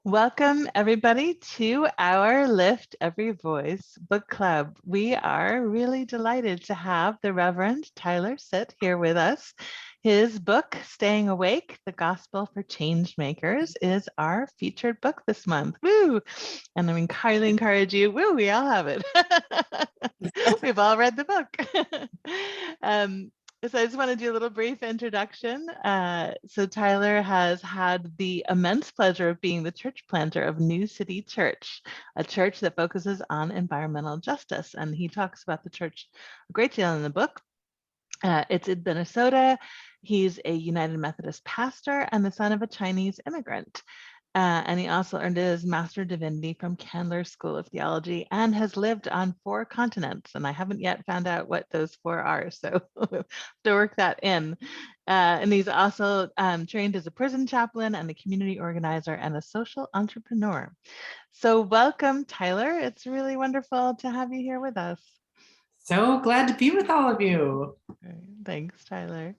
Welcome, everybody, to our Lift Every Voice book club. We are really delighted to have the Reverend Tyler Sitt here with us. His book, Staying Awake, The Gospel for Changemakers, is our featured book this month. Woo! And I highly encourage you, woo, we all have it. We've all read the book. So I just want to do a little brief introduction. So Tyler has had the immense pleasure of being the church planter of New City Church, a church that focuses on environmental justice. And he talks about the church a great deal in the book. It's in Minnesota. He's a United Methodist pastor and the son of a Chinese immigrant. And he also earned his Master of Divinity from Candler School of Theology and has lived on 4 continents. And I haven't yet found out what those 4 are, so to work that in. And he's also trained as a prison chaplain and a community organizer and a social entrepreneur. So welcome, Tyler. It's really wonderful to have you here with us. So glad to be with all of you. Thanks, Tyler.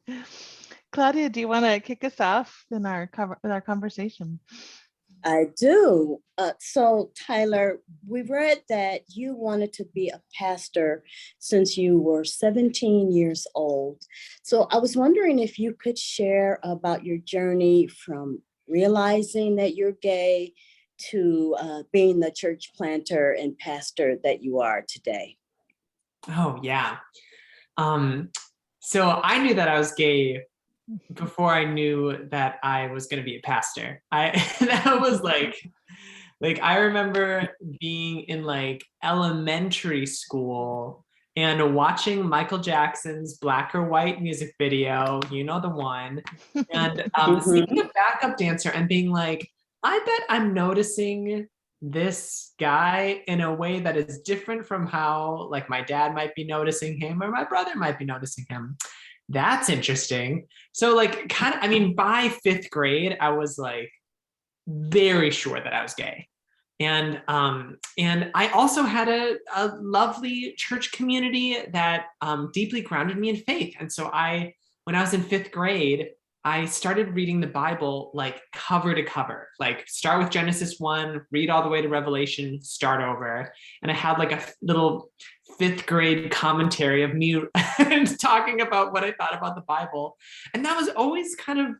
Claudia, do you want to kick us off in our conversation? I do. So Tyler, we read that you wanted to be a pastor since you were 17 years old. So I was wondering if you could share about your journey from realizing that you're gay to being the church planter and pastor that you are today. Oh, yeah. So I knew that I was gay before I knew that I was going to be a pastor. That was like I remember being in like elementary school and watching Michael Jackson's Black or White music video, you know the one, and seeing a backup dancer and being like, I bet I'm noticing this guy in a way that is different from how like my dad might be noticing him or my brother might be noticing him. That's interesting. So like kind of, I mean, by 5th grade, I was like very sure that I was gay. And I also had a lovely church community that deeply grounded me in faith. And so when I was in 5th grade, I started reading the Bible like cover to cover, like start with Genesis 1, read all the way to Revelation, start over. And I had like a little 5th grade commentary of me talking about what I thought about the Bible. And that was always kind of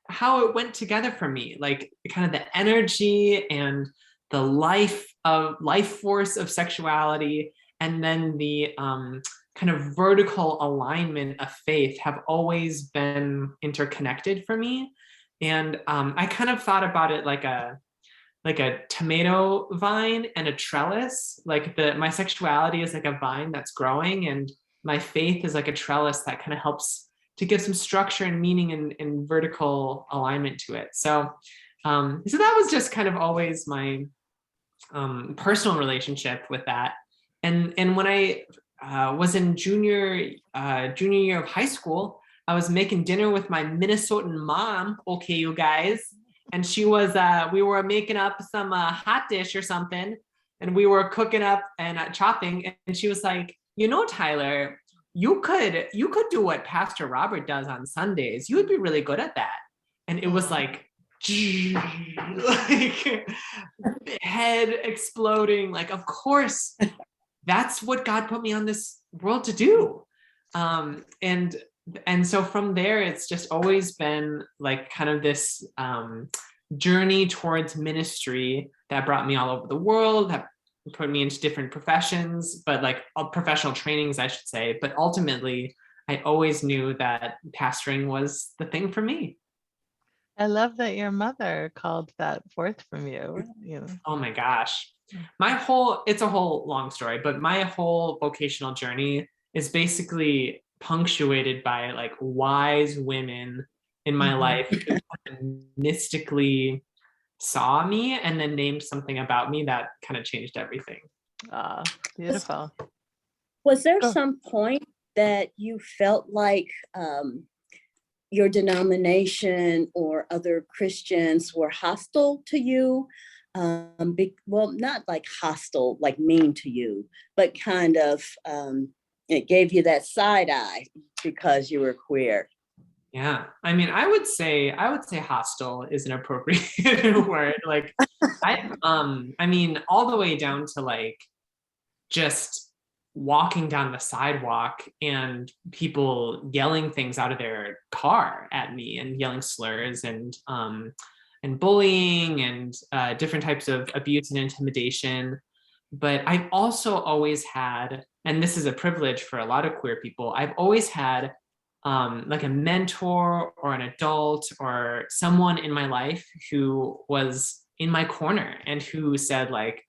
how it went together for me, like kind of the energy and the life force of sexuality, and then the kind of vertical alignment of faith have always been interconnected for me. And I kind of thought about it like a tomato vine and a trellis. Like my sexuality is like a vine that's growing, and my faith is like a trellis that kind of helps to give some structure and meaning and vertical alignment to it. So that was just kind of always my personal relationship with that. And when I was in junior year of high school, I was making dinner with my Minnesotan mom. Okay, you guys. And she was, we were making up some hot dish or something, and we were cooking up and chopping. And she was like, you know, Tyler, you could do what Pastor Robert does on Sundays. You would be really good at that. And it was like head exploding. Like, of course, that's what God put me on this world to do. And so from there, it's just always been like kind of this journey towards ministry that brought me all over the world, that put me into different professions, but like professional trainings, I should say. But ultimately, I always knew that pastoring was the thing for me. I love that your mother called that forth from you. Oh my gosh. It's a whole long story, but my whole vocational journey is basically punctuated by like wise women in my life who mystically saw me and then named something about me that kind of changed everything. Ah, beautiful. Was there some point that you felt like your denomination or other Christians were hostile to you? Well, not like hostile, like mean to you, but kind of it gave you that side eye because you were queer. Yeah. I mean, I would say hostile is an appropriate word. Like I mean, all the way down to like just walking down the sidewalk and people yelling things out of their car at me and yelling slurs and bullying and different types of abuse and intimidation. But I've also always had, and this is a privilege for a lot of queer people, I've always had like a mentor or an adult or someone in my life who was in my corner and who said like,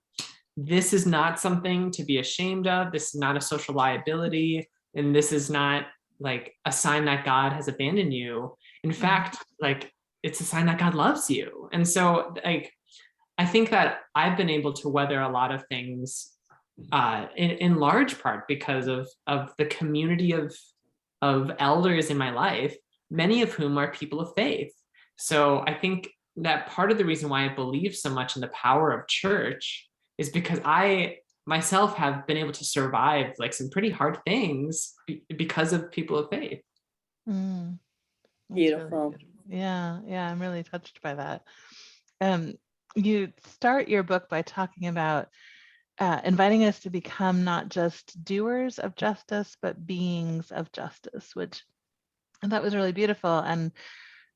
this is not something to be ashamed of. This is not a social liability. And this is not like a sign that God has abandoned you. In fact, like it's a sign that God loves you. And so like, I think that I've been able to weather a lot of things in large part because of the community of elders in my life, many of whom are people of faith. So I think that part of the reason why I believe so much in the power of church is because I myself have been able to survive like some pretty hard things because of people of faith. That's Beautiful. really yeah, I'm really touched by that. You start your book by talking about inviting us to become not just doers of justice, but beings of justice, which I thought was really beautiful. And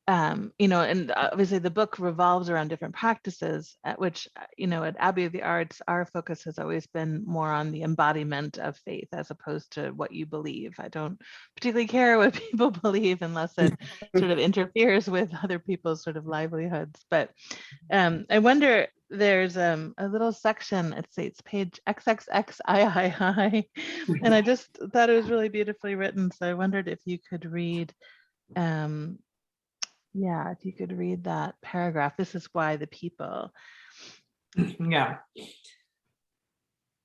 and obviously the book revolves around different practices, at which, at Abbey of the Arts, our focus has always been more on the embodiment of faith as opposed to what you believe. I don't particularly care what people believe unless it sort of interferes with other people's sort of livelihoods. But I wonder, there's a little section, it states page XXXIII, and I just thought it was really beautifully written. So I wondered if you could read if you could read that paragraph. This is why the people. Yeah.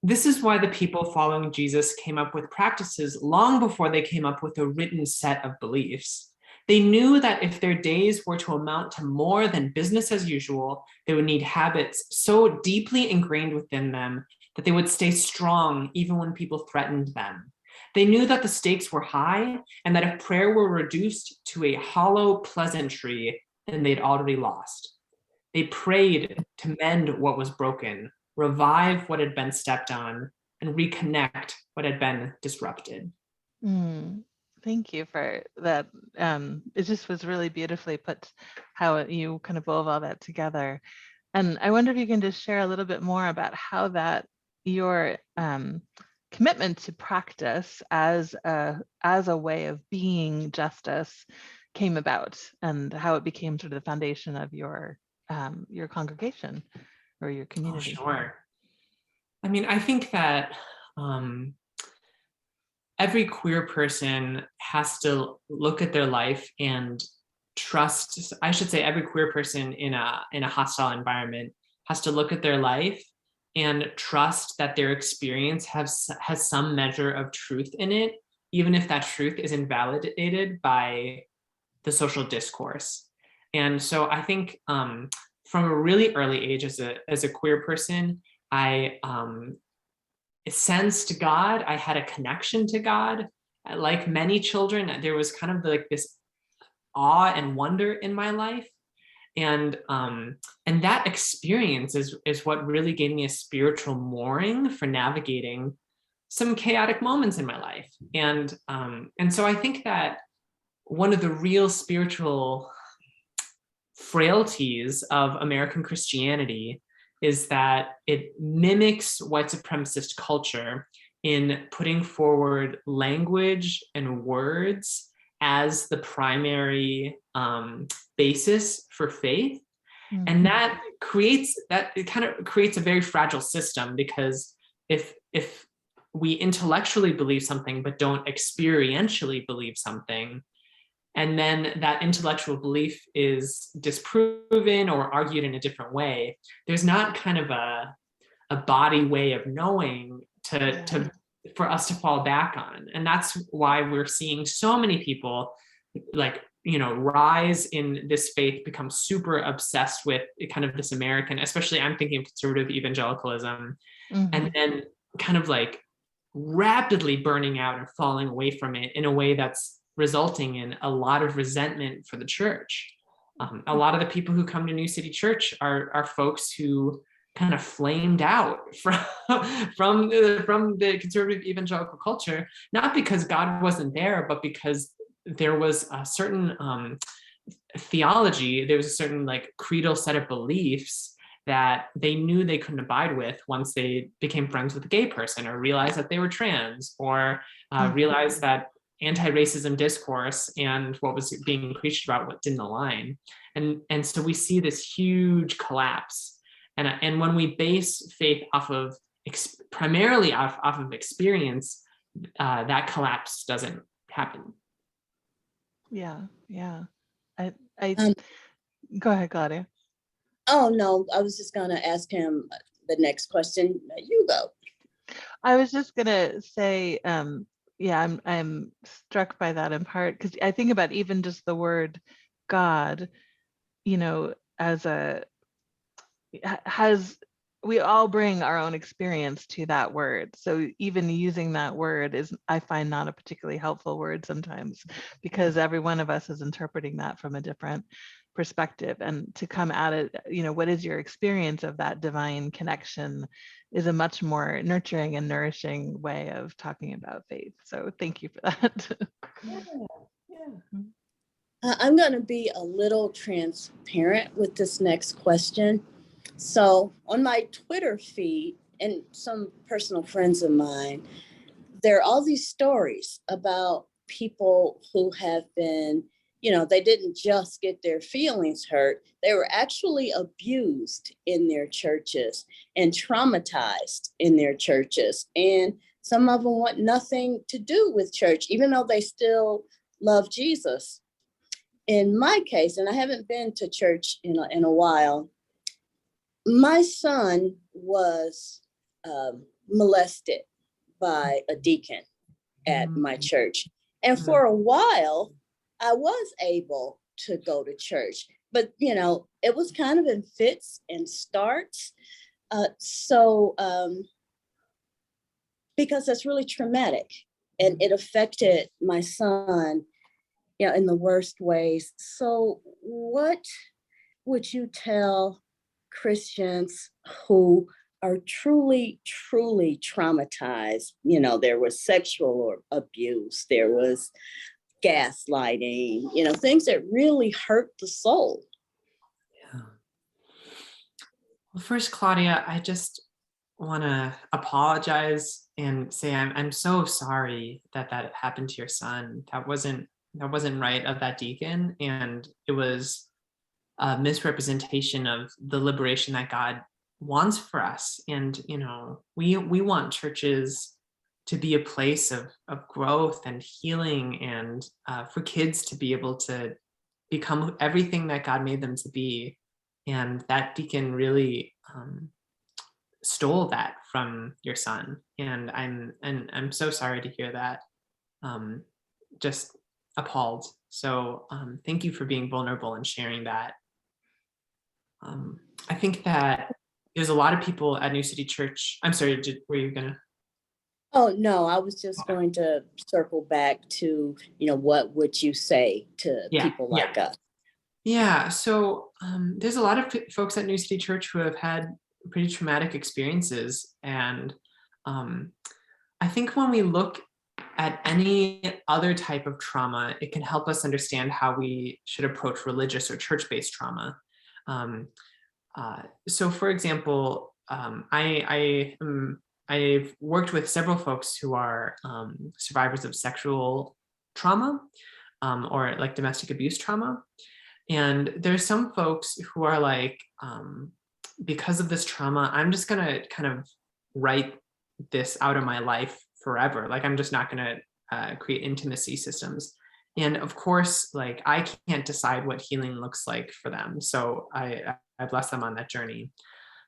This is why the people following Jesus came up with practices long before they came up with a written set of beliefs. They knew that if their days were to amount to more than business as usual, they would need habits so deeply ingrained within them that they would stay strong even when people threatened them. They knew that the stakes were high and that if prayer were reduced to a hollow pleasantry, then they'd already lost. They prayed to mend what was broken, revive what had been stepped on, and reconnect what had been disrupted. Thank you for that. It just was really beautifully put, how you kind of wove all that together. And I wonder if you can just share a little bit more about how that your commitment to practice as a way of being justice came about, and how it became sort of the foundation of your congregation or your community. Oh, sure. I mean, I think that every queer person has to look at their life and trust. I should say every queer person in a hostile environment has to look at their life and trust that their experience has some measure of truth in it, even if that truth is invalidated by the social discourse. And so I think from a really early age as a queer person, I sensed God. I had a connection to God. Like many children, there was kind of like this awe and wonder in my life. And that experience is what really gave me a spiritual mooring for navigating some chaotic moments in my life. And so I think that one of the real spiritual frailties of American Christianity is that it mimics white supremacist culture in putting forward language and words as the primary basis for faith. Mm-hmm. And it kind of creates a very fragile system, because if we intellectually believe something but don't experientially believe something, and then that intellectual belief is disproven or argued in a different way, there's not kind of a body way of knowing for us to fall back on. And that's why we're seeing so many people rise in this faith, become super obsessed with kind of this American, especially I'm thinking of conservative evangelicalism, and then kind of like rapidly burning out and falling away from it in a way that's resulting in a lot of resentment for the church. A lot of the people who come to New City Church are folks who kind of flamed out from the conservative evangelical culture, not because God wasn't there, but because there was a certain theology, there was a certain like creedal set of beliefs that they knew they couldn't abide with once they became friends with a gay person, or realized that they were trans, or realized that anti-racism discourse and what was being preached about what didn't align. And so we see this huge collapse. And when we base faith off of primarily off of experience, that collapse doesn't happen. Yeah. I go ahead, Claudia. Oh, no, I was just going to ask him the next question. You go. I was just gonna say, yeah, I'm struck by that in part because I think about even just the word God, you know, as we all bring our own experience to that word. So even using that word is, I find, not a particularly helpful word sometimes, because every one of us is interpreting that from a different perspective. And to come at it, you know, what is your experience of that divine connection is a much more nurturing and nourishing way of talking about faith. So thank you for that. I'm going to be a little transparent with this next question. So on my Twitter feed and some personal friends of mine, there are all these stories about people who have been, you know, they didn't just get their feelings hurt. They were actually abused in their churches and traumatized in their churches. And some of them want nothing to do with church, even though they still love Jesus. In my case, and I haven't been to church in a while, my son was molested by a deacon at my church. And for a while, I was able to go to church, but, you know, it was kind of in fits and starts. Because that's really traumatic, and it affected my son, you know, in the worst ways. So what would you tell Christians who are truly, truly traumatized? You know, there was sexual abuse, there was gaslighting, you know, things that really hurt the soul. Yeah. Well, first, Claudia, I just want to apologize and say I'm so sorry that happened to your son. That wasn't right of that deacon, and it was a misrepresentation of the liberation that God wants for us. And, you know, we want churches to be a place of growth and healing, and for kids to be able to become everything that God made them to be. And that deacon really stole that from your son. And I'm so sorry to hear that. Just appalled. So thank you for being vulnerable and sharing that. I think that there's a lot of people at New City Church. I'm sorry, were you gonna? Oh, no, I was just going to circle back to, you know, what would you say to people like us? Yeah, so there's a lot of folks at New City Church who have had pretty traumatic experiences. And I think when we look at any other type of trauma, it can help us understand how we should approach religious or church-based trauma. So for example, I've worked with several folks who are survivors of sexual trauma or like domestic abuse trauma. And there's some folks who are like, because of this trauma, I'm just gonna kind of write this out of my life forever. Like, I'm just not gonna create intimacy systems. And of course, like, I can't decide what healing looks like for them. So I bless them on that journey.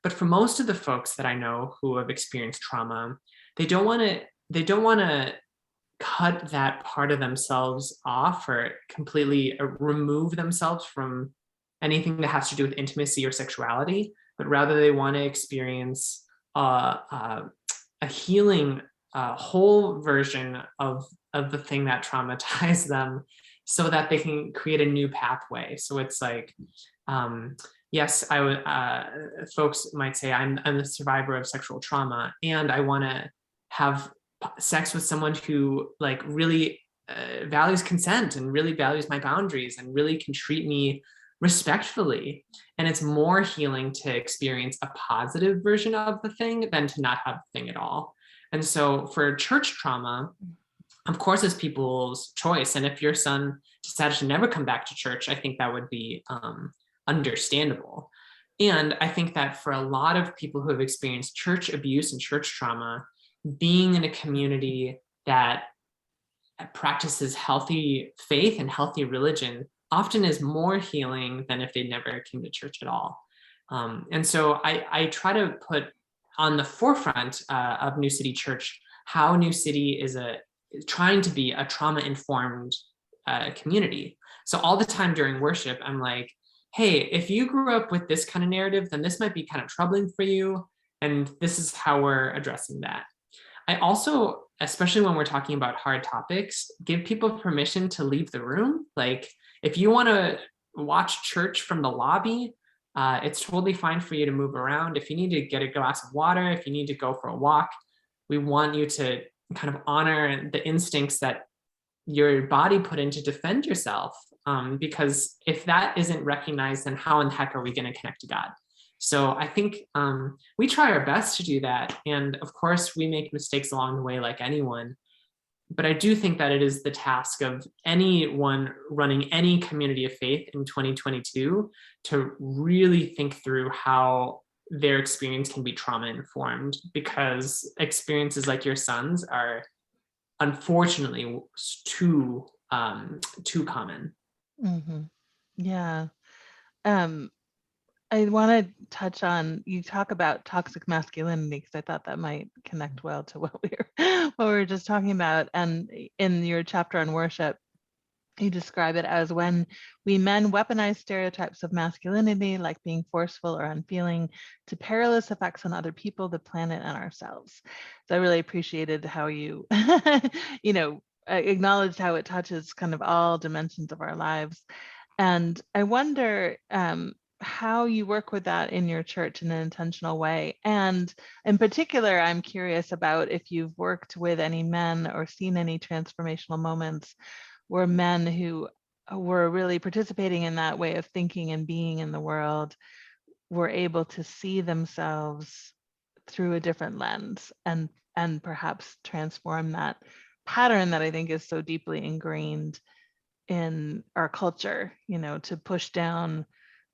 But for most of the folks that I know who have experienced trauma, they don't want to cut that part of themselves off or completely remove themselves from anything that has to do with intimacy or sexuality, but rather they want to experience a healing, whole version of of the thing that traumatized them so that they can create a new pathway. So it's like, yes, I would, folks might say I'm a survivor of sexual trauma and I want to have sex with someone who like really values consent and really values my boundaries and really can treat me respectfully. And it's more healing to experience a positive version of the thing than to not have the thing at all. And so for church trauma, of course, it's people's choice. And if your son decided to never come back to church, I think that would be understandable. And I think that for a lot of people who have experienced church abuse and church trauma, being in a community that practices healthy faith and healthy religion often is more healing than if they never came to church at all. And so I try to put on the forefront of New City Church how New City is trying to be a trauma-informed community. So all the time during worship, I'm like, hey, if you grew up with this kind of narrative, then this might be kind of troubling for you. And this is how we're addressing that. I also, especially when we're talking about hard topics, give people permission to leave the room. Like if you want to watch church from the lobby, it's totally fine for you to move around. If you need to get a glass of water, if you need to go for a walk, we want you to kind of honor the instincts that your body put in to defend yourself. Because if that isn't recognized, then how in the heck are we going to connect to God? So I think we try our best to do that. And of course, we make mistakes along the way like anyone. But I do think that it is the task of anyone running any community of faith in 2022 to really think through how their experience can be trauma informed, because experiences like your son's are unfortunately too common. Mm-hmm. Yeah. I want to touch on, you talk about toxic masculinity because I thought that might connect well to what we were just talking about. And in your chapter on worship, you describe it as when we men weaponize stereotypes of masculinity, like being forceful or unfeeling, to perilous effects on other people, the planet, and ourselves. So I really appreciated how you, acknowledged how it touches kind of all dimensions of our lives. And I wonder how you work with that in your church in an intentional way. And in particular, I'm curious about if you've worked with any men or seen any transformational moments where men who were really participating in that way of thinking and being in the world were able to see themselves through a different lens and perhaps transform that pattern that I think is so deeply ingrained in our culture, to push down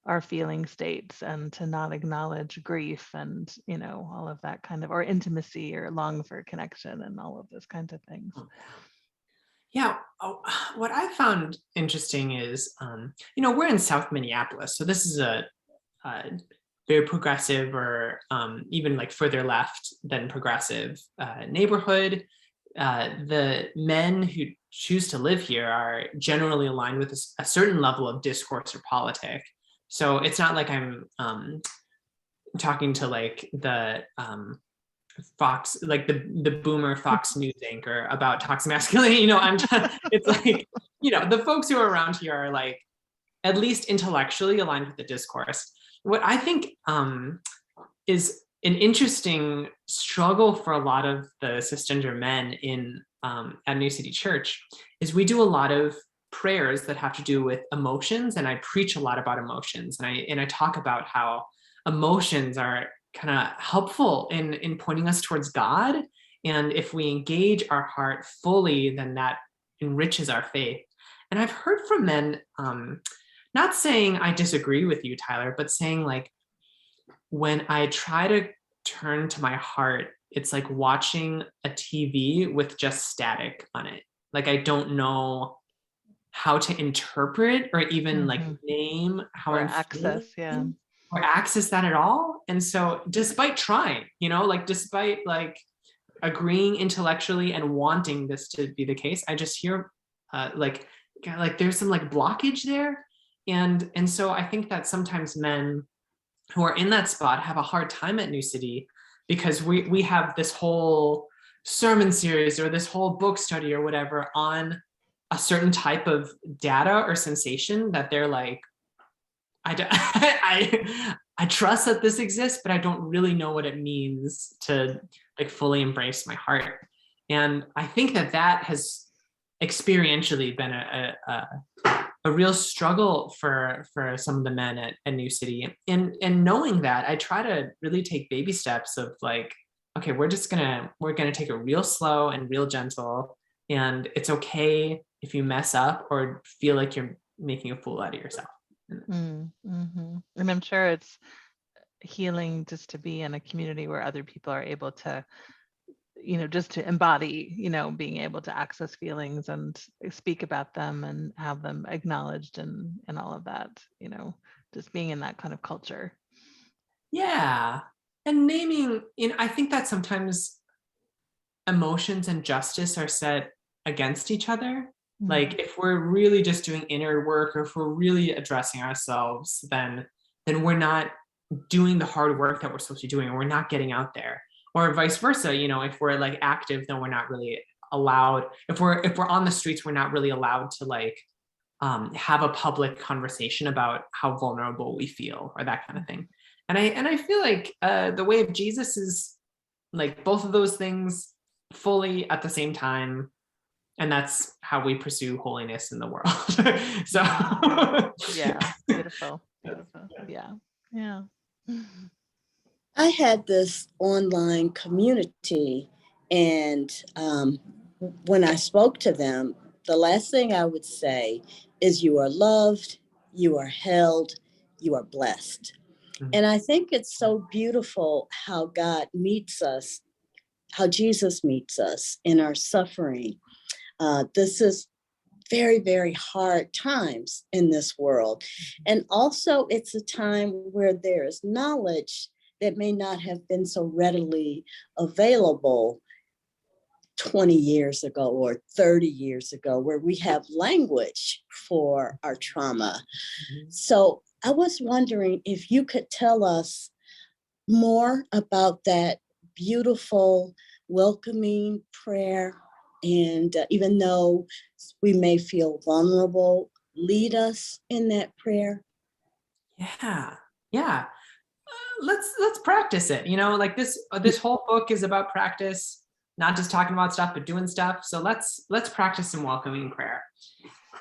our feeling states and to not acknowledge grief and, all of that kind of, or intimacy or long for connection and all of those kinds of things. Yeah, what I found interesting is, we're in South Minneapolis, so this is a very progressive or even like further left than progressive neighborhood. The men who choose to live here are generally aligned with a certain level of discourse or politic. So it's not like I'm talking to like the Fox, like the boomer Fox News anchor about toxic masculinity. It's like, the folks who are around here are like at least intellectually aligned with the discourse. What I think is an interesting struggle for a lot of the cisgender men in at New City Church is we do a lot of prayers that have to do with emotions, and I preach a lot about emotions, and I talk about how emotions are kind of helpful in pointing us towards God, and if we engage our heart fully, then that enriches our faith. And I've heard from men, not saying I disagree with you, Tyler, but saying like, when I try to turn to my heart, it's like watching a TV with just static on it. Like I don't know how to interpret or even like name how or I'm access, feeling, or access that at all. And so despite trying, despite like agreeing intellectually and wanting this to be the case, I just hear like there's some like blockage there. And so I think that sometimes men who are in that spot have a hard time at New City because we have this whole sermon series or this whole book study or whatever on a certain type of data or sensation that they're like, I trust that this exists, but I don't really know what it means to like fully embrace my heart. And I think that that has experientially been a real struggle for some of the men at New City. And knowing that, I try to really take baby steps of like, okay, we're gonna take it real slow and real gentle. And it's okay if you mess up or feel like you're making a fool out of yourself. Mm-hmm. And I'm sure it's healing just to be in a community where other people are able to, just to embody, being able to access feelings and speak about them and have them acknowledged and all of that, just being in that kind of culture. Yeah. And naming, I think that sometimes emotions and justice are set against each other. Mm-hmm. Like if we're really just doing inner work, or if we're really addressing ourselves, then we're not doing the hard work that we're supposed to be doing, or we're not getting out there. Or vice versa, if we're like active, then we're not really allowed. If we're on the streets, we're not really allowed to like have a public conversation about how vulnerable we feel, or that kind of thing. And I feel like the way of Jesus is like both of those things fully at the same time, and that's how we pursue holiness in the world. So yeah, beautiful. Yeah. I had this online community, and when I spoke to them, the last thing I would say is, you are loved, you are held, you are blessed. Mhm. And I think it's so beautiful how God meets us, how Jesus meets us in our suffering. This is very, very hard times in this world. And also it's a time where there is knowledge that may not have been so readily available 20 years ago or 30 years ago, where we have language for our trauma. Mhm. So I was wondering if you could tell us more about that beautiful, welcoming prayer. And even though we may feel vulnerable, lead us in that prayer. Yeah. Let's practice it. Like this whole book is about practice, not just talking about stuff, but doing stuff. So let's practice some welcoming prayer.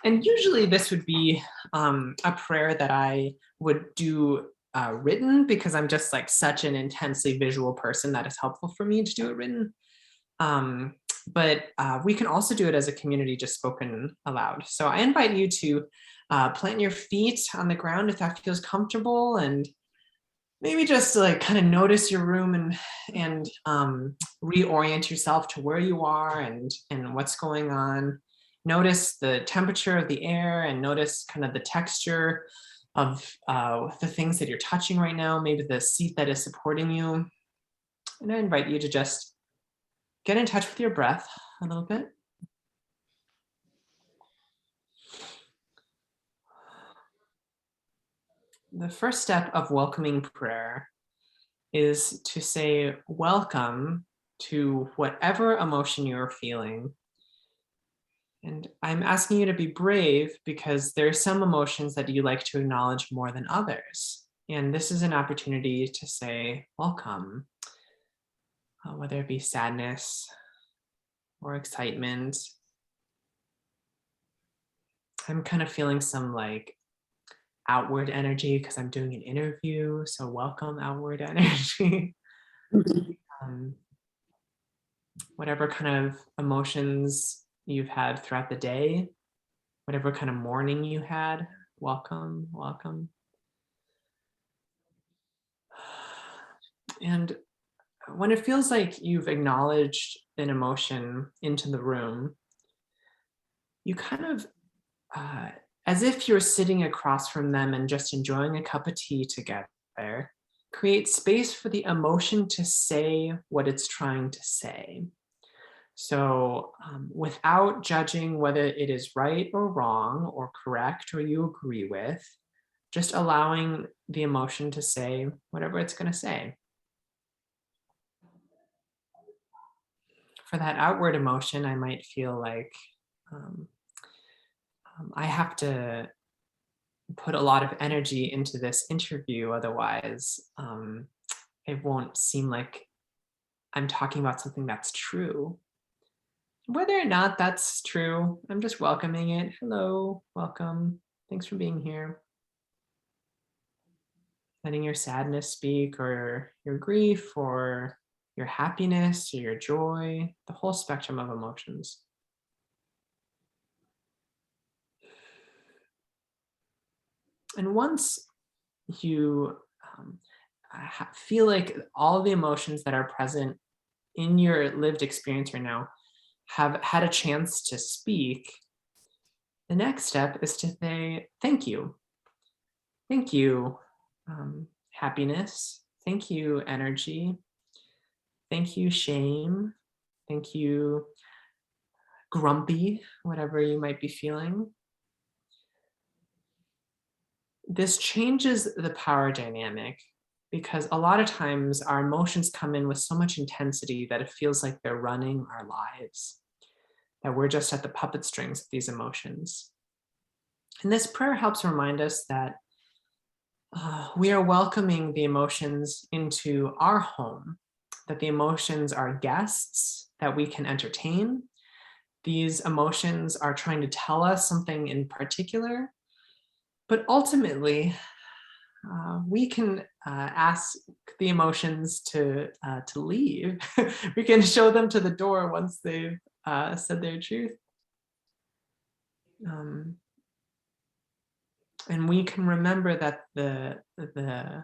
And usually this would be a prayer that I would do written, because I'm just like such an intensely visual person that it's helpful for me to do it written. But we can also do it as a community, just spoken aloud. So I invite you to plant your feet on the ground if that feels comfortable, and maybe just to like kind of notice your room and reorient yourself to where you are and what's going on. Notice the temperature of the air, and notice kind of the texture of the things that you're touching right now, maybe the seat that is supporting you. And I invite you to just get in touch with your breath a little bit. The first step of welcoming prayer is to say welcome to whatever emotion you're feeling. And I'm asking you to be brave, because there are some emotions that you like to acknowledge more than others. And this is an opportunity to say welcome, whether it be sadness or excitement. I'm kind of feeling some like outward energy because I'm doing an interview. So welcome outward energy. Whatever kind of emotions you've had throughout the day, whatever kind of morning you had, welcome. And when it feels like you've acknowledged an emotion into the room, you kind of, as if you're sitting across from them and just enjoying a cup of tea together, create space for the emotion to say what it's trying to say. So without judging whether it is right or wrong or correct or you agree with, just allowing the emotion to say whatever it's going to say. for that outward emotion, I might feel like I have to put a lot of energy into this interview, otherwise it won't seem like I'm talking about something that's true. Whether or not that's true, I'm just welcoming it. Hello, welcome. Thanks for being here. Letting your sadness speak, or your grief, or your happiness, or your joy, the whole spectrum of emotions. And once you feel like all the emotions that are present in your lived experience right now have had a chance to speak, the next step is to say, thank you. Thank you, happiness. Thank you, energy. Thank you, shame. Thank you, grumpy, whatever you might be feeling. This changes the power dynamic, because a lot of times our emotions come in with so much intensity that it feels like they're running our lives, that we're just at the puppet strings of these emotions. And this prayer helps remind us that we are welcoming the emotions into our home, that the emotions are guests that we can entertain. These emotions are trying to tell us something in particular, but ultimately, we can ask the emotions to leave. We can show them to the door once they've said their truth. And we can remember that the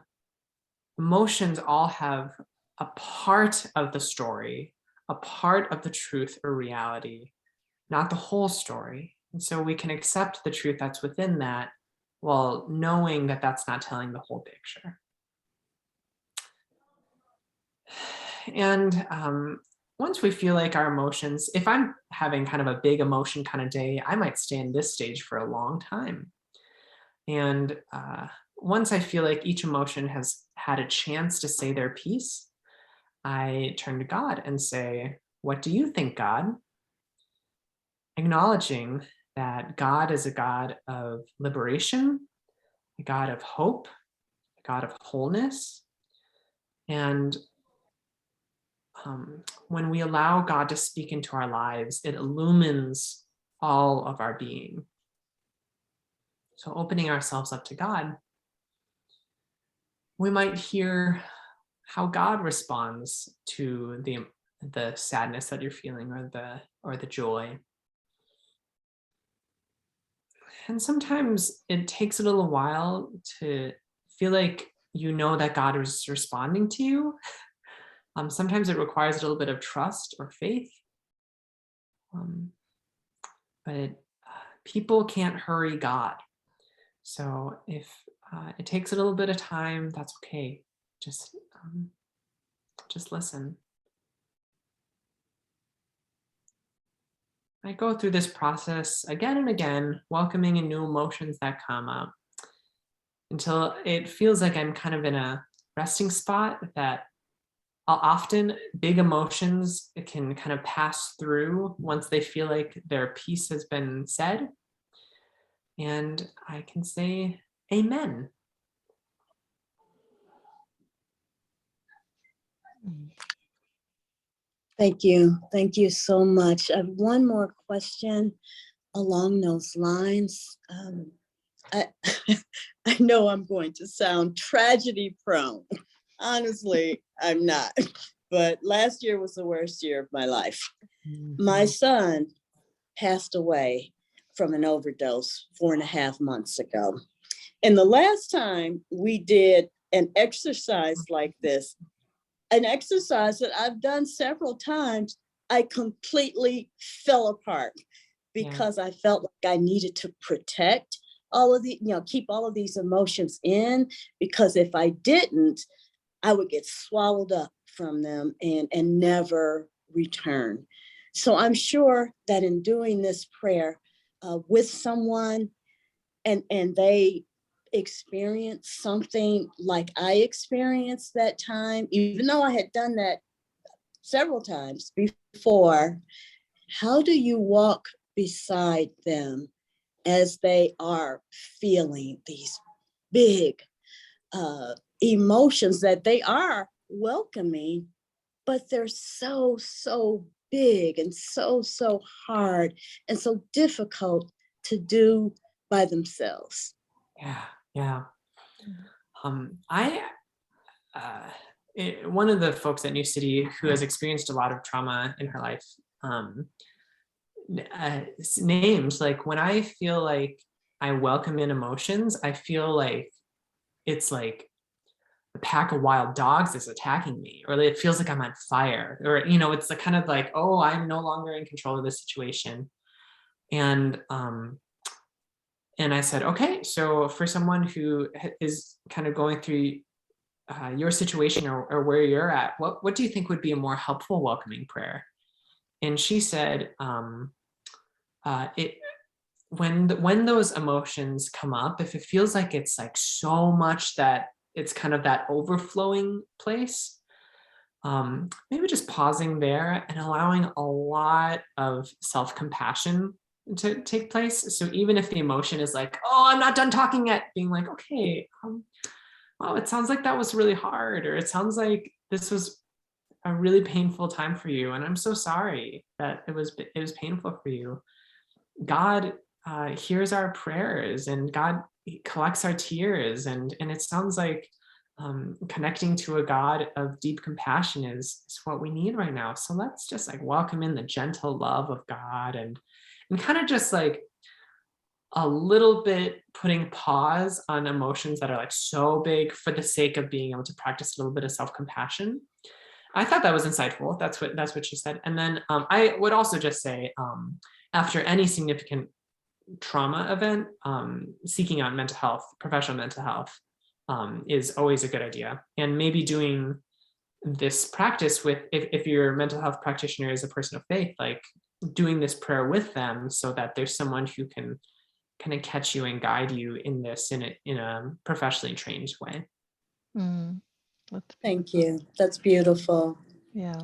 emotions all have a part of the story, a part of the truth or reality, not the whole story. And so we can accept the truth that's within that, while knowing that that's not telling the whole picture. And once we feel like our emotions, if I'm having kind of a big emotion kind of day, I might stay in this stage for a long time. And once I feel like each emotion has had a chance to say their piece, I turn to God and say, what do you think, God? Acknowledging that God is a God of liberation, a God of hope, a God of wholeness. And when we allow God to speak into our lives, it illumines all of our being. So opening ourselves up to God, we might hear how God responds to the sadness that you're feeling, or the joy. And sometimes it takes a little while to feel like you know that God is responding to you. Sometimes it requires a little bit of trust or faith. But people can't hurry God. So if it takes a little bit of time, that's okay. Just listen. I go through this process again and again, welcoming in new emotions that come up, until it feels like I'm kind of in a resting spot, that often big emotions can kind of pass through once they feel like their piece has been said. And I can say, Amen. Thank you. Thank you so much. I have one more question along those lines. I, I know I'm going to sound tragedy prone. Honestly, I'm not. But last year was the worst year of my life. Mm-hmm. My son passed away from an overdose 4.5 months ago. And the last time we did an exercise like this, an exercise that I've done several times, I completely fell apart, because I felt like I needed to protect all of the, keep all of these emotions in, because if I didn't, I would get swallowed up from them and never return. So I'm sure that in doing this prayer with someone, and they experience something like I experienced that time, even though I had done that several times before, how do you walk beside them as they are feeling these big emotions that they are welcoming, but they're so, so big and so, so hard and so difficult to do by themselves? Yeah. One of the folks at New City who has experienced a lot of trauma in her life, names like, when I feel like I welcome in emotions, I feel like it's like a pack of wild dogs is attacking me, or it feels like I'm on fire, or it's the kind of like, oh, I'm no longer in control of this situation. And I said, okay, so for someone who is kind of going through your situation, or where you're at, what do you think would be a more helpful welcoming prayer? And she said, when those emotions come up, if it feels like it's like so much that it's kind of that overflowing place, maybe just pausing there and allowing a lot of self-compassion to take place. So even if the emotion is like, oh, I'm not done talking yet, being like, okay, well, it sounds like that was really hard, or it sounds like this was a really painful time for you, and I'm so sorry that it was painful for you. God hears our prayers, and God collects our tears, and it sounds like connecting to a God of deep compassion is what we need right now. So let's just like welcome in the gentle love of God, and kind of just like a little bit putting pause on emotions that are like so big, for the sake of being able to practice a little bit of self-compassion. I thought that was insightful. That's what she said. And then I would also just say, after any significant trauma event, seeking out mental health, professional mental health, is always a good idea. And maybe doing this practice with, if your mental health practitioner is a person of faith, like doing this prayer with them, so that there's someone who can kind of catch you and guide you in this in a professionally trained way. Thank you. That's beautiful. Yeah.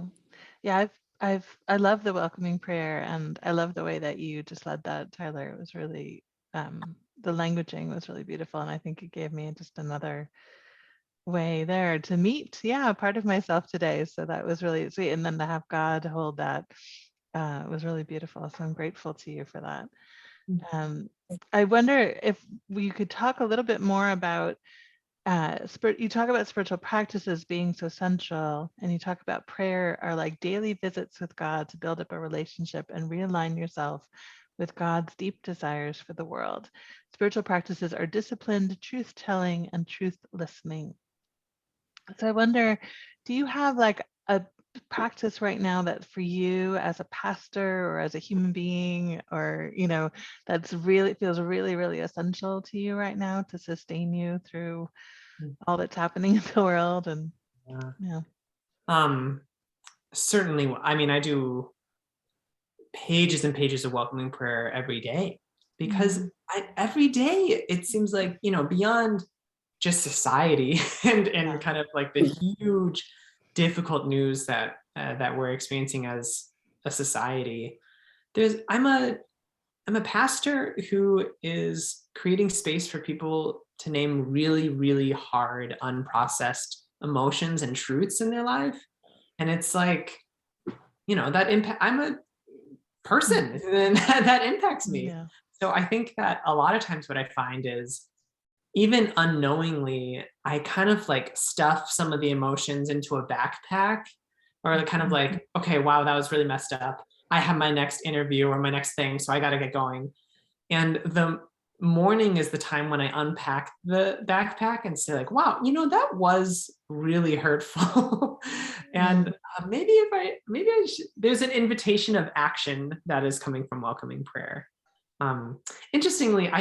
I love the welcoming prayer, and I love the way that you just led that, Tyler. It was really, the languaging was really beautiful, and I think it gave me just another way there to meet, part of myself today. So that was really sweet, and then to have God hold that was really beautiful. So I'm grateful to you for that. I wonder if we could talk a little bit more about you talk about spiritual practices being so central, and you talk about prayer are like daily visits with God to build up a relationship and realign yourself with God's deep desires for the world. Spiritual practices are disciplined truth telling and truth listening. So I wonder, do you have like a practice right now that for you as a pastor or as a human being, or that's really feels really, really essential to you right now to sustain you through all that's happening in the world? And certainly, I mean, I do pages and pages of welcoming prayer every day, because every day it seems like, beyond just society and kind of like the huge difficult news that we're experiencing as a society, I'm a pastor who is creating space for people to name really, really hard, unprocessed emotions and truths in their life. And it's like, that impact, I'm a person, and that impacts me. Yeah. So I think that a lot of times what I find is, even unknowingly, I kind of like stuff some of the emotions into a backpack, or kind of like, okay, wow, that was really messed up. I have my next interview or my next thing, so I got to get going. And the morning is the time when I unpack the backpack and say like, wow, that was really hurtful. And maybe I should, there's an invitation of action that is coming from welcoming prayer. Interestingly,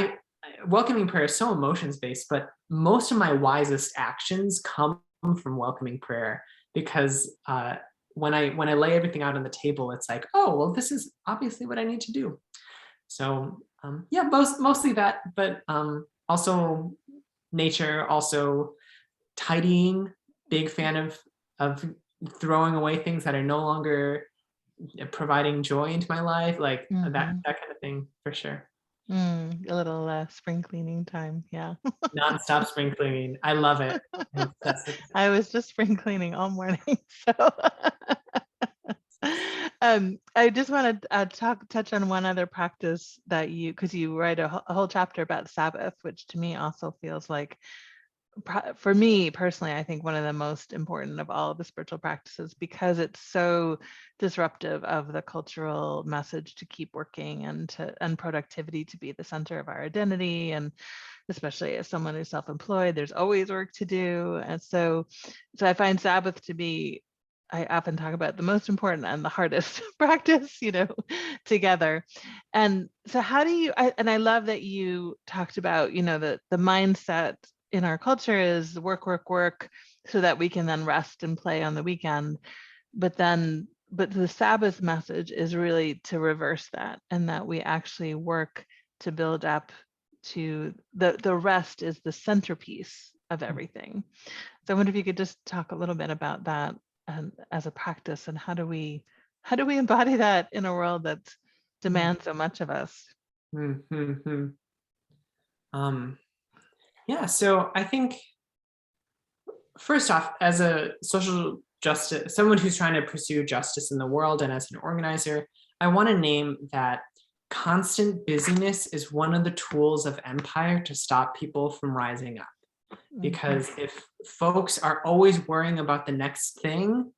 welcoming prayer is so emotions based, but most of my wisest actions come from welcoming prayer, because when I lay everything out on the table, it's like, oh, well, this is obviously what I need to do. So mostly that, but also nature, also tidying. Big fan of throwing away things that are no longer providing joy into my life, like that kind of thing, for sure. A little spring cleaning time. Yeah. Non-stop spring cleaning. I love it. I was just spring cleaning all morning. So I just want to touch on one other practice that because you write a whole chapter about Sabbath, which to me also feels like, for me personally, I think one of the most important of all of the spiritual practices, because it's so disruptive of the cultural message to keep working and productivity to be the center of our identity. And especially as someone who's self-employed, there's always work to do. And so I find Sabbath to be, I often talk about the most important and the hardest practice, together. And so how do you, and I love that you talked about, the mindset in our culture is work, work, work, so that we can then rest and play on the weekend. But the Sabbath message is really to reverse that, and that we actually work to build up to the rest is the centerpiece of everything. So I wonder if you could just talk a little bit about that as a practice, and how do we embody that in a world that demands so much of us? Yeah, so I think, first off, as a social justice, someone who's trying to pursue justice in the world, and as an organizer, I want to name that constant busyness is one of the tools of empire to stop people from rising up. Because if folks are always worrying about the next thing,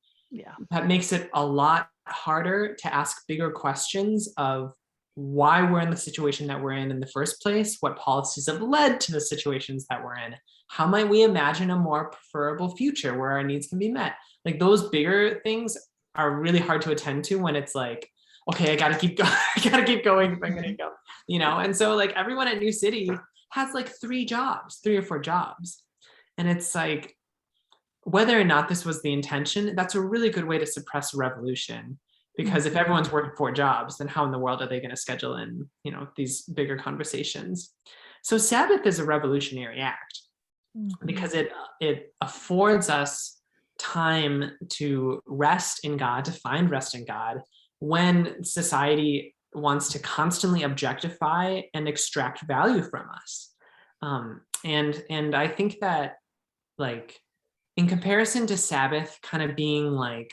that makes it a lot harder to ask bigger questions of why we're in the situation that we're in the first place, what policies have led to the situations that we're in, how might we imagine a more preferable future where our needs can be met. Like, those bigger things are really hard to attend to when it's like, okay, I gotta keep going, I gotta keep going if I'm gonna go, And so like everyone at New City has like 3 or 4 jobs. And it's like, whether or not this was the intention, that's a really good way to suppress revolution. Because if everyone's working 4 jobs, then how in the world are they going to schedule in, these bigger conversations? So Sabbath is a revolutionary act because it affords us time to rest in God, to find rest in God, when society wants to constantly objectify and extract value from us. And I think that, like, in comparison to Sabbath kind of being like,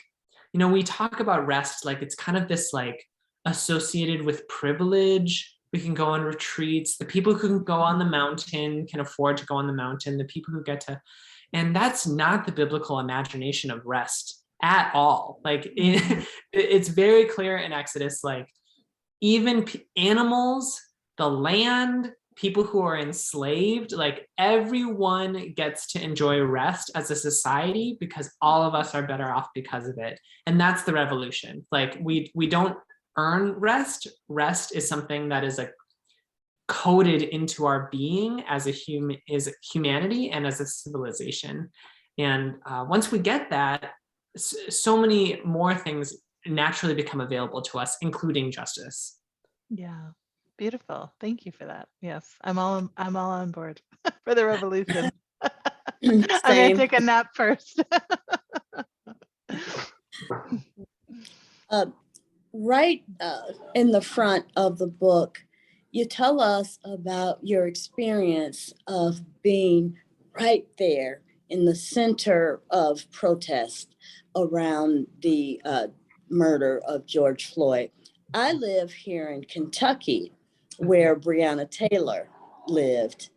we talk about rest like it's kind of this like associated with privilege. We can go on retreats. The people who can go on the mountain can afford to go on the mountain. The people who get to, and that's not the biblical imagination of rest at all. Like it's very clear in Exodus, like even animals, the land, people who are enslaved, like everyone gets to enjoy rest as a society because all of us are better off because of it. And that's the revolution. Like we don't earn rest. Rest is something that is like coded into our being as humanity and as a civilization. And once we get that, so many more things naturally become available to us, including justice. Yeah. Beautiful. Thank you for that. Yes, I'm all on board for the revolution. I'm gonna take a nap first. Right in the front of the book, you tell us about your experience of being right there in the center of protest around the murder of George Floyd. I live here in Kentucky, where Breonna Taylor lived.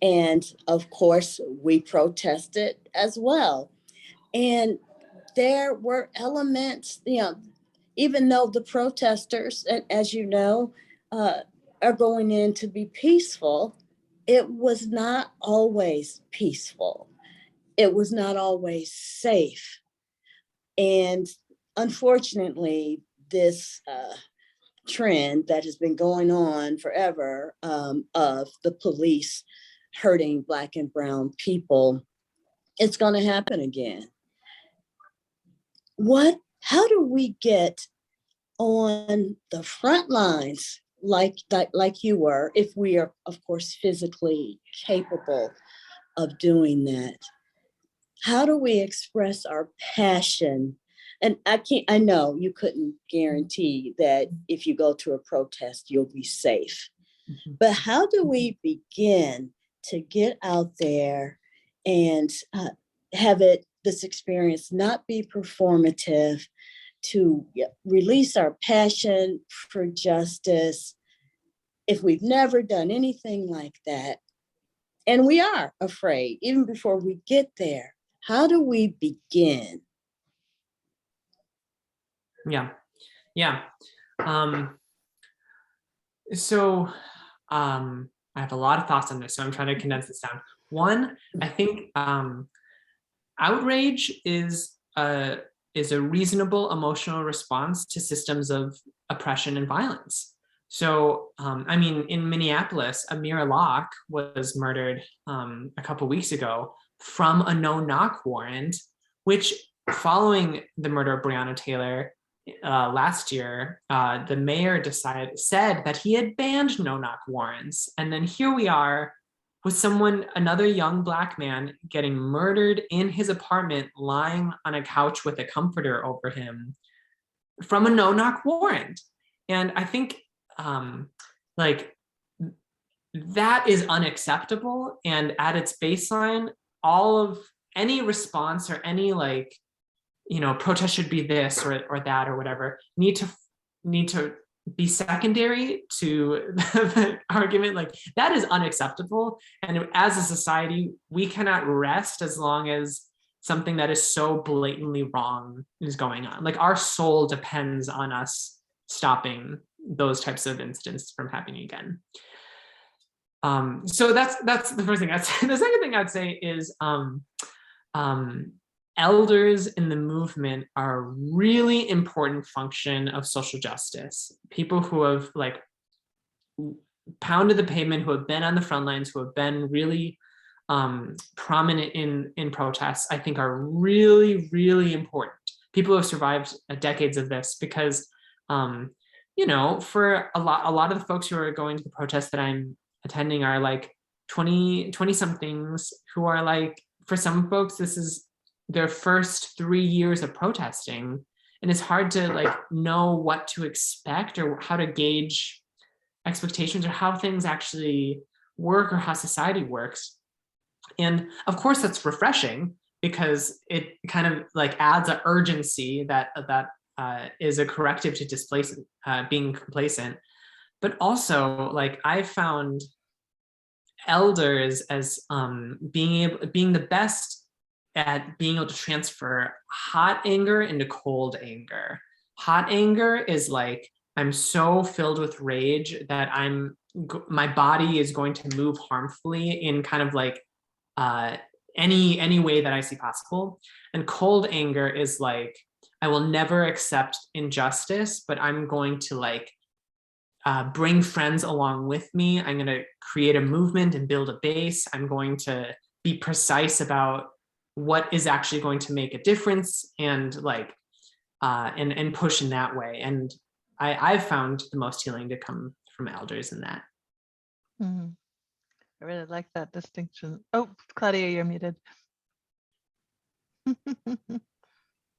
And of course, we protested as well. And there were elements, even though the protesters, as you know, are going in to be peaceful, it was not always peaceful. It was not always safe. And unfortunately, this trend that has been going on forever of the police hurting Black and brown people, it's going to happen again. How do we get on the front lines like you were, if we are, of course, physically capable of doing that? how do we express our passion? And I know you couldn't guarantee that if you go to a protest, you'll be safe. But how do we begin to get out there and have this experience not be performative, to release our passion for justice if we've never done anything like that? And we are afraid, even before we get there. How do we begin? Yeah. So I have a lot of thoughts on this, so I'm trying to condense this down. One, I think outrage is a reasonable emotional response to systems of oppression and violence. So, I mean, in Minneapolis, Amira Locke was murdered a couple weeks ago from a no-knock warrant, which, following the murder of Breonna Taylor last year, the mayor said that he had banned no-knock warrants. And then here we are with another young Black man getting murdered in his apartment, lying on a couch with a comforter over him from a no-knock warrant. And I think like that is unacceptable. And at its baseline, all of any response or any protest should be this or that or whatever need to be secondary to the argument. Like, that is unacceptable. And as a society, we cannot rest as long as something that is so blatantly wrong is going on. Like, our soul depends on us stopping those types of incidents from happening again. So that's the first thing I'd say. The second thing I'd say is elders in the movement are a really important function of social justice. People who have pounded the pavement, who have been on the front lines, who have been really prominent in protests, I think are really, really important. People who have survived decades of this, because for a lot of the folks who are going to the protests that I'm attending are 20 somethings who are for some folks, this is their first 3 years of protesting. And it's hard to know what to expect or how to gauge expectations or how things actually work or how society works. And of course that's refreshing, because it kind of adds an urgency that is a corrective to being complacent. But also, I found elders as being the best at being able to transfer hot anger into cold anger. Hot anger is I'm so filled with rage that my body is going to move harmfully in kind of any way that I see possible. And cold anger is I will never accept injustice, but I'm going to bring friends along with me. I'm going to create a movement and build a base. I'm going to be precise about what is actually going to make a difference and and push in that way. And I've found the most healing to come from elders in that. Mm-hmm. I really like that distinction. Oh, Claudia, you're muted.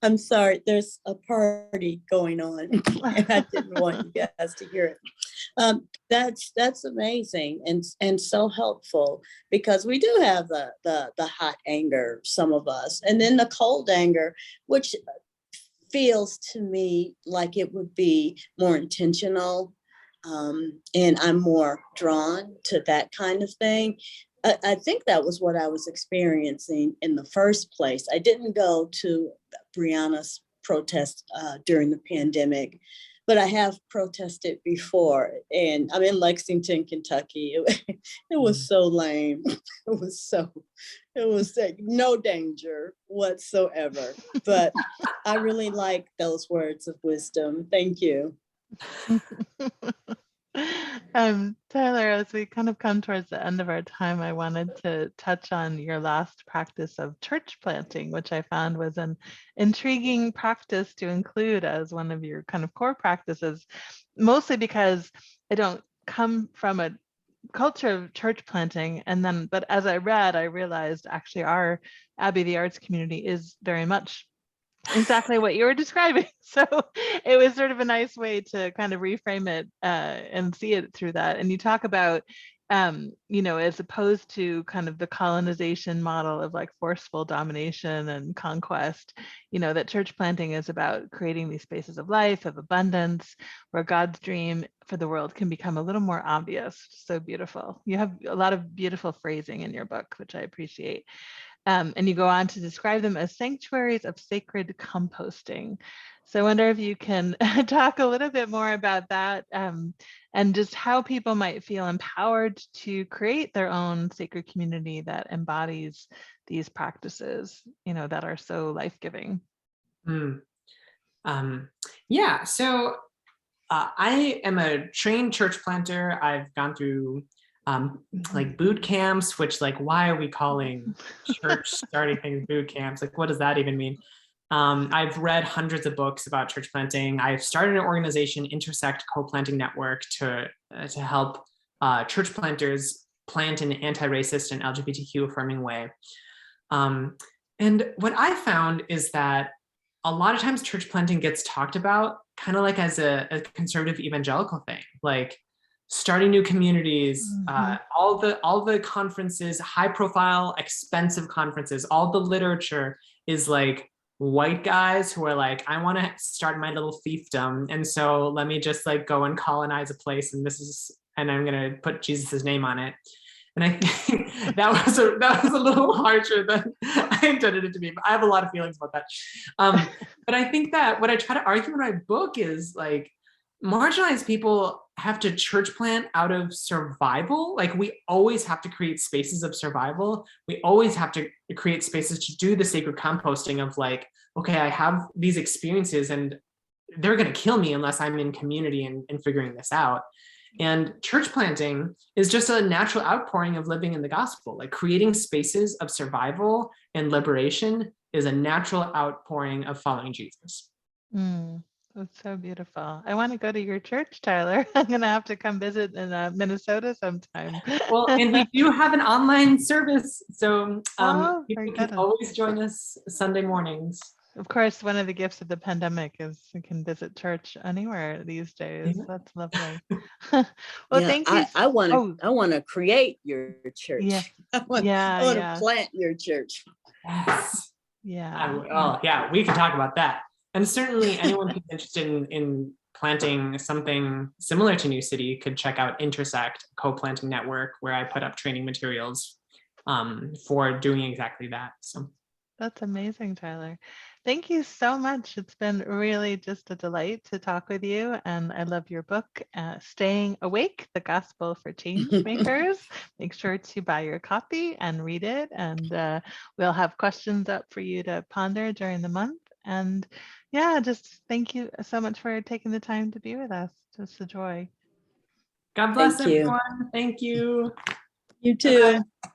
I'm sorry, there's a party going on and I didn't want you guys to hear it. That's amazing and so helpful, because we do have the hot anger, some of us, and then the cold anger, which feels to me like it would be more intentional. And I'm more drawn to that kind of thing. I think that was what I was experiencing in the first place. I didn't go to Breonna's protest during the pandemic, but I have protested before, and I'm in Lexington, Kentucky. It was so lame. It was no danger whatsoever. But I really like those words of wisdom. Thank you. Tyler, as we kind of come towards the end of our time, I wanted to touch on your last practice of church planting, which I found was an intriguing practice to include as one of your kind of core practices, mostly because I don't come from a culture of church planting. And then, but as I read, I realized actually our Abbey the Arts community is very much exactly what you were describing. So it was sort of a nice way to kind of reframe it and see it through that. And you talk about, as opposed to kind of the colonization model of like forceful domination and conquest, that church planting is about creating these spaces of life, of abundance, where God's dream for the world can become a little more obvious. So beautiful. You have a lot of beautiful phrasing in your book, which I appreciate. And you go on to describe them as sanctuaries of sacred composting. So I wonder if you can talk a little bit more about that and just how people might feel empowered to create their own sacred community that embodies these practices, that are so life-giving. Yeah, so I am a trained church planter. I've gone through like boot camps, which like, why are we calling church starting things boot camps? Like, what does that even mean? I've read hundreds of books about church planting. I've started an organization, Intersect Co-Planting Network, to help church planters plant in an anti-racist and LGBTQ affirming way. And what I found is that a lot of times church planting gets talked about kind of like as a conservative evangelical thing, like starting new communities, all the conferences, high profile, expensive conferences, all the literature is like white guys who are like, I want to start my little fiefdom. And so let me just like go and colonize a place. And I'm going to put Jesus's name on it. And I think that was a little harsher than I intended it to be, but I have a lot of feelings about that. But I think that what I try to argue in my book is like, marginalized people have to church plant out of survival. Like we always have to create spaces of survival. We always have to create spaces to do the sacred composting of like, okay, I have these experiences and they're going to kill me unless I'm in community and figuring this out. And church planting is just a natural outpouring of living in the gospel. Like creating spaces of survival and liberation is a natural outpouring of following Jesus. That's so beautiful. I want to go to your church, Tyler. I'm going to have to come visit in Minnesota sometime. Well, and we do have an online service. So people can good. always join us Sunday mornings. Of course, one of the gifts of the pandemic is you can visit church anywhere these days. Yeah. That's lovely. Well, thank you. I want to create your church. Yeah. I want to plant your church. Yes. Yeah. We can talk about that. And certainly anyone who's interested in planting something similar to New City could check out Intersect Co-Planting Network, where I put up training materials for doing exactly that. So that's amazing, Tyler. Thank you so much. It's been really just a delight to talk with you. And I love your book, Staying Awake, The Gospel for Change Makers. Make sure to buy your copy and read it. And we'll have questions up for you to ponder during the month. And yeah, just thank you so much for taking the time to be with us. Just a joy. God bless everyone. Thank you. You too. Bye-bye.